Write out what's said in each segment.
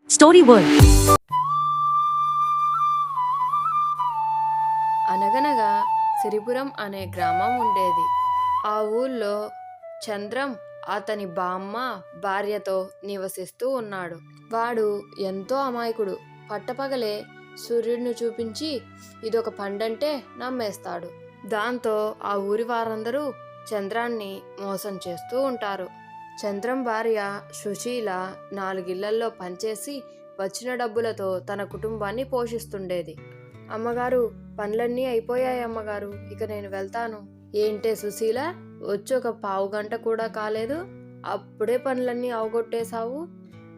Story world. అనగనగా సిరిపురం అనే గ్రామం ఉండేది. ఆ ఊళ్ళో చంద్రం అతని బామ్మ భార్యతో నివసిస్తూ ఉన్నాడు. వాడు ఎంతో అమాయకుడు. పట్టపగలే సూర్యుడిని చూపించి ఇదొక పండంటే నమ్మేస్తాడు. దాంతో ఆ ఊరి వారందరూ చంద్రాన్ని మోసం చేస్తూ ఉంటారు. చంద్రం భార్య సుశీల 4 ఇళ్లల్లో పనిచేసి వచ్చిన డబ్బులతో తన కుటుంబాన్ని పోషిస్తుండేది. అమ్మగారు, పనులన్నీ అయిపోయాయి అమ్మగారు, ఇక నేను వెళ్తాను. ఏంటే సుశీల, వచ్చి ఒక పావు గంట కూడా కాలేదు, అప్పుడే పనులన్నీ అవగొట్టేశావు.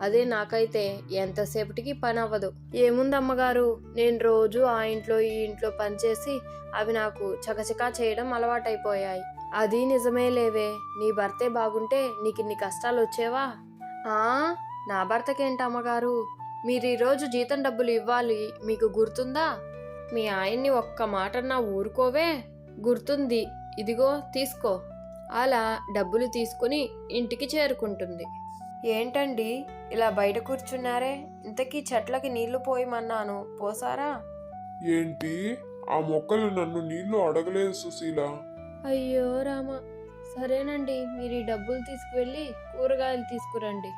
అదే నాకైతే ఎంతసేపటికి పని అవ్వదు. ఏముందమ్మగారు, నేను రోజు ఆ ఇంట్లో ఈ ఇంట్లో పనిచేసి అవి నాకు చకచకా చేయడం అలవాటైపోయాయి. అది నిజమే లేవే, నీ భర్తే బాగుంటే నీకు ఇన్ని కష్టాలు వచ్చేవా? నా భర్తకేంటమ్మగారు, మీరు ఈరోజు జీతం డబ్బులు ఇవ్వాలి, మీకు గుర్తుందా? మీ ఆయన్ని ఒక్క మాటన్నా ఊరుకోవే. గుర్తుంది, ఇదిగో తీసుకో. అలా డబ్బులు తీసుకుని ఇంటికి చేరుకుంటుంది. ఏంటండి ఇలా బయట కూర్చున్నారే? ఇంతకీ చెట్లకి నీళ్లు పోయమన్నాను, పోసారా? ఏంటి, ఆ మొక్కలు నన్ను నీళ్లు అడగలేదు సుశీల. అయ్యో రామ, సరేనండి, మీరు ఈ డబ్బులు తీసుకువెళ్ళి కూరగాయలు తీసుకురండి.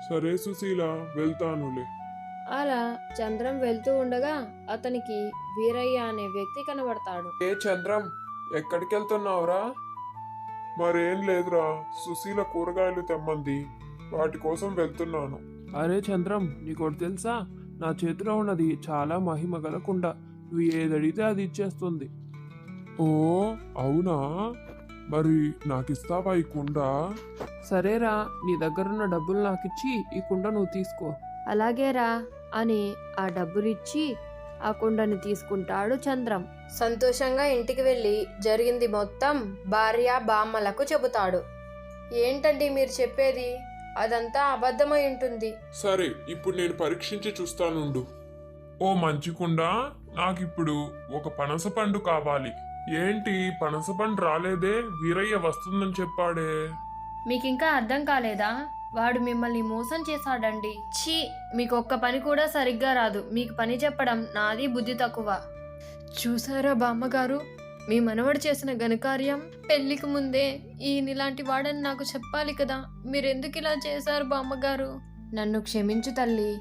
సరే సుశీల, వెళ్తానులే. అలా చంద్రం వెళ్తూ ఉండగా అతనికి వీరయ్య అనే వ్యక్తి కనబడతాడు. ఏ చంద్రం, ఎక్కడికి వెళ్తున్నావురా? మరేం లేదురా, సుశీల కూరగాయలు తెమ్మంది, వాటి కోసం వెళ్తున్నాను. అరే చంద్రం, నీకోటి తెలుసా? నా చేతిలో ఉన్నది చాలా మహిమ గల కుండ. నువ్వు ఏదడిగితే అది ఇచ్చేస్తుంది. ఓ అవునా, మరి నాకిస్తావా ఈ కుండ? సరేరా, నీ దగ్గరున్న డబ్బులు నాకిచ్చి ఈ కుండ నువ్వు తీసుకో. అలాగేరా అని ఆ డబ్బులిచ్చి ఆ కుండని తీసుకుంటాడు చంద్రం. సంతోషంగా ఇంటికి వెళ్ళి జరిగింది మొత్తం భార్య బామ్మలకు చెబుతాడు. ఏంటండి మీరు చెప్పేది? అదంతా అబద్ధమై ఉంటుంది. సరే, ఇప్పుడు నేను పరీక్షించి చూస్తానుండు. ఓ మంచి కుండ, నాకిప్పుడు ఒక పనస పండు కావాలి. ఏంటి, పనస పండు రాలేదే? వీరయ్య వస్తుందని చెప్పాడే. మీకింకా అర్థం కాలేదా? వాడు మిమ్మల్ని మోసం చేశాడండి. ఛీ, మీకు ఒక్క పని కూడా సరిగ్గా రాదు. మీకు పని చెప్పడం నాది బుద్ధి తక్కువ. చూసారా బామ్మగారు, మీ మనవడు చేసిన ఘనకార్యం? పెళ్లికి ముందే ఈయనలాంటి వాడని నాకు చెప్పాలి కదా. మీరెందుకు ఇలా చేశారు బామ్మగారు? నన్ను క్షమించు తల్లి.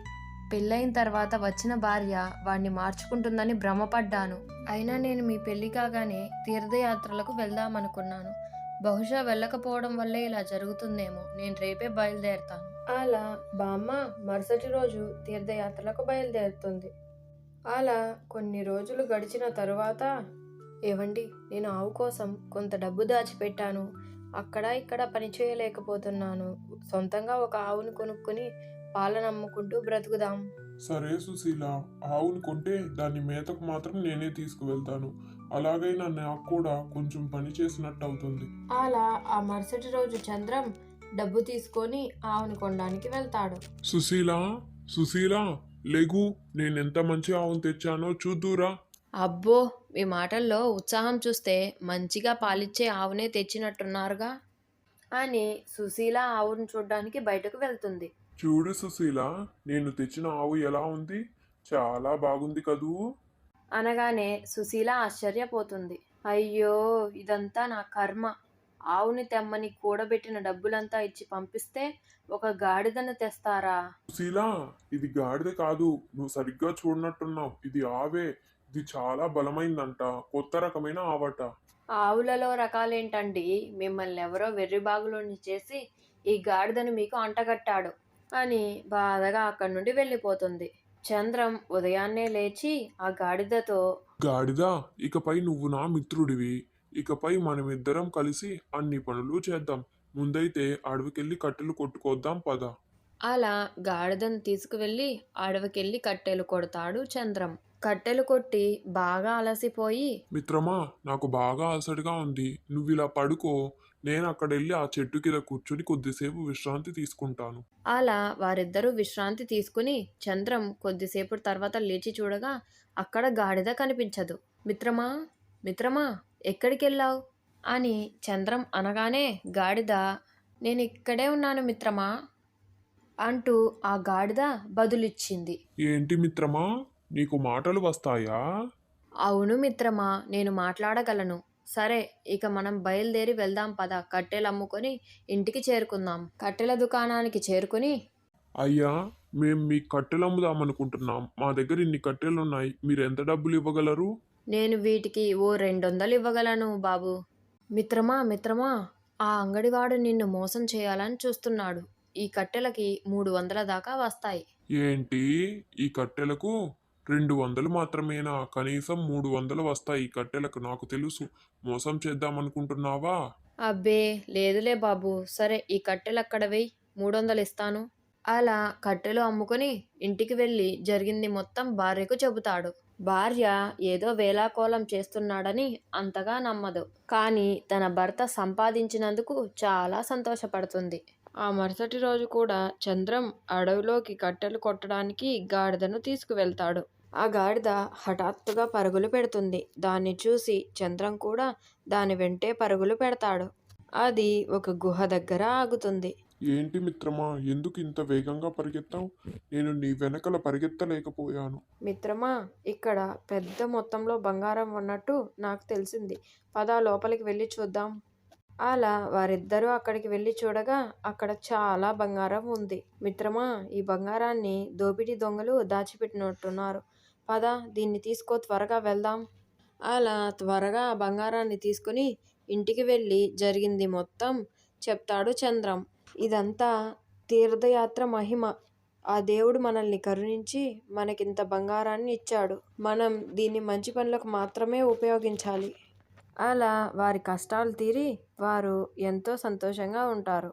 పెళ్ళైన తర్వాత వచ్చిన భార్య వాణ్ణి మార్చుకుంటుందని భ్రమపడ్డాను. అయినా నేను మీ పెళ్లి కాగానే తీర్థయాత్రలకు వెళ్దామనుకున్నాను. బహుశా వెళ్ళకపోవడం వల్లే ఇలా జరుగుతుందేమో. నేను రేపే బయలుదేరుతాను. అలా బామ్మ మరుసటి రోజు తీర్థయాత్రలకు బయలుదేరుతుంది. అలా కొన్ని రోజులు గడిచిన తరువాత, ఏవండి, నేను ఆవు కోసం కొంత డబ్బు దాచిపెట్టాను. అక్కడ ఇక్కడ పని చేయలేకపోతున్నాను. సొంతంగా ఒక ఆవును కొనుక్కొని పాలను అమ్ముకుంటూ బ్రతుకుదాం. సరే సుశీల, ఆవును కొంటే దాన్ని మేతకు మాత్రం నేనే తీసుకువెళ్తాను. అలాగైనా నాకు కూడా కొంచెం పని చేసినట్టు అవుతుంది. అలా ఆ మరుసటి రోజు చంద్రం డబ్బు తీసుకొని ఆవును కొనడానికి వెళ్తాడు. సుశీల, సుశీల, లేగు, నేనెంత మంచి ఆవును తెచ్చానో చూద్దురా. అబ్బో, మీ మాటల్లో ఉత్సాహం చూస్తే మంచిగా పాలిచ్చే ఆవునే తెచ్చినట్టున్నారుగా అని సుశీల ఆవును చూడ్డానికి బయటకు వెళ్తుంది. చూడు సుశీల, నేను తెచ్చిన ఆవు ఎలా ఉంది? చాలా బాగుంది కదూ? అనగానే సుశీల ఆశ్చర్యపోతుంది. అయ్యో, ఇదంతా నా కర్మ. ఆవుని తెమ్మని కూడబెట్టిన డబ్బులంతా ఇచ్చి పంపిస్తే ఒక గాడిదను తెస్తారా? సుశీల, ఇది గాడిద కాదు, నువ్వు సరిగ్గా చూడనట్టున్నావు. ఇది ఆవే. ఇది చాలా బలమైందంట, కొత్త రకమైన ఆవట. ఆవులలో రకాలేంటండి? మిమ్మల్ని ఎవరో వెర్రిబాగులోని చేసి ఈ గాడిదను మీకు అంటగట్టాడు అని బాధగా అక్కడి నుండి వెళ్ళిపోతుంది. చంద్రం ఉదయాన్నే లేచి ఆ గాడిదతో, గాడిద, ఇకపై నువ్వు నా మిత్రుడివి. ఇకపై మనమిద్దరం కలిసి అన్ని పనులు చేద్దాం. ముందైతే అడవికెళ్ళి కట్టెలు కొట్టుకొద్దాం పద. అలా గాడిదను తీసుకువెళ్ళి అడవికెళ్ళి కట్టెలు కొడతాడు చంద్రం. కట్టెలు కొట్టి బాగా అలసిపోయి, మిత్రమా, నాకు బాగా అలసటగా ఉంది. నువ్విలా పడుకో, నేను అక్కడెళ్ళి ఆ చెట్టు కింద కూర్చొని కొద్దిసేపు విశ్రాంతి తీసుకుంటాను. అలా వారిద్దరూ విశ్రాంతి తీసుకుని చంద్రం కొద్దిసేపు తర్వాత లేచి చూడగా అక్కడ గాడిద కనిపించదు. మిత్రమా, మిత్రమా, ఎక్కడికెళ్ళావు అని చంద్రం అనగానే గాడిద, నేను ఇక్కడే ఉన్నాను మిత్రమా అంటూ ఆ గాడిద బదులిచ్చింది. ఏంటి మిత్రమా, నీకు మాటలు వస్తాయా? అవును మిత్రమా, నేను మాట్లాడగలను. సరే, ఇక మనం బయలుదేరి వెళ్దాం పద. కట్టెలు అమ్ముకొని ఇంటికి చేరుకుందాం. కట్టెల దుకాణానికి చేరుకుని, అయ్యా, మేం మీ కట్టెలు అమ్ముదామనుకుంటున్నాం. మా దగ్గర ఇన్ని కట్టెలున్నాయి. మీరు ఎంత డబ్బులు ఇవ్వగలరు? నేను వీటికి ఓ 200 ఇవ్వగలను బాబు. మిత్రమా, ఆ అంగడివాడు నిన్ను మోసం చేయాలని చూస్తున్నాడు. ఈ కట్టెలకి 300 దాకా వస్తాయి. ఏంటి, ఈ కట్టెలకు 200 మాత్రమేనా? కనీసం 300 వస్తాయి ఈ కట్టెలకు. నాకు తెలుసు. మోసం చేద్దామనుకుంటున్నావా? అబ్బే లేదులే బాబు. సరే, ఈ కట్టెలు అక్కడ వెయ్యి, 300 ఇస్తాను. అలా కట్టెలు అమ్ముకొని ఇంటికి వెళ్ళి జరిగింది మొత్తం భార్యకు చెబుతాడు. భార్య ఏదో వేళాకోళం చేస్తున్నాడని అంతగా నమ్మదు. కానీ తన భర్త సంపాదించినందుకు చాలా సంతోషపడుతుంది. ఆ మరుసటి రోజు కూడా చంద్రం అడవిలోకి కట్టెలు కొట్టడానికి గాడిదను తీసుకువెళ్తాడు. ఆ గాడిద హఠాత్తుగా పరుగులు పెడుతుంది. దాన్ని చూసి చంద్రం కూడా దాని వెంటే పరుగులు పెడతాడు. అది ఒక గుహ దగ్గర ఆగుతుంది. ఏంటి మిత్రమా, ఎందుకు ఇంత వేగంగా పరిగెత్తావు? నేను నీ వెనకల పరిగెత్తలేకపోయాను. మిత్రమా, ఇక్కడ పెద్ద మొత్తంలో బంగారం ఉన్నట్టు నాకు తెలిసింది. పద లోపలికి వెళ్ళి చూద్దాం. అలా వారిద్దరూ అక్కడికి వెళ్ళి చూడగా అక్కడ చాలా బంగారం ఉంది. మిత్రమా, ఈ బంగారాన్ని దోపిడీ దొంగలు దాచిపెట్టినట్టున్నారు. పద, దీన్ని తీసుకో, త్వరగా వెళ్దాం. అలా త్వరగా ఆ బంగారాన్ని తీసుకుని ఇంటికి వెళ్ళి జరిగింది మొత్తం చెప్తాడు చంద్రం. ఇదంతా తీర్థయాత్ర మహిమ. ఆ దేవుడు మనల్ని కరుణించి మనకింత బంగారాన్ని ఇచ్చాడు. మనం దీన్ని మంచి పనులకు మాత్రమే ఉపయోగించాలి. అలా వారి కష్టాలు తీరి వారు ఎంతో సంతోషంగా ఉంటారు.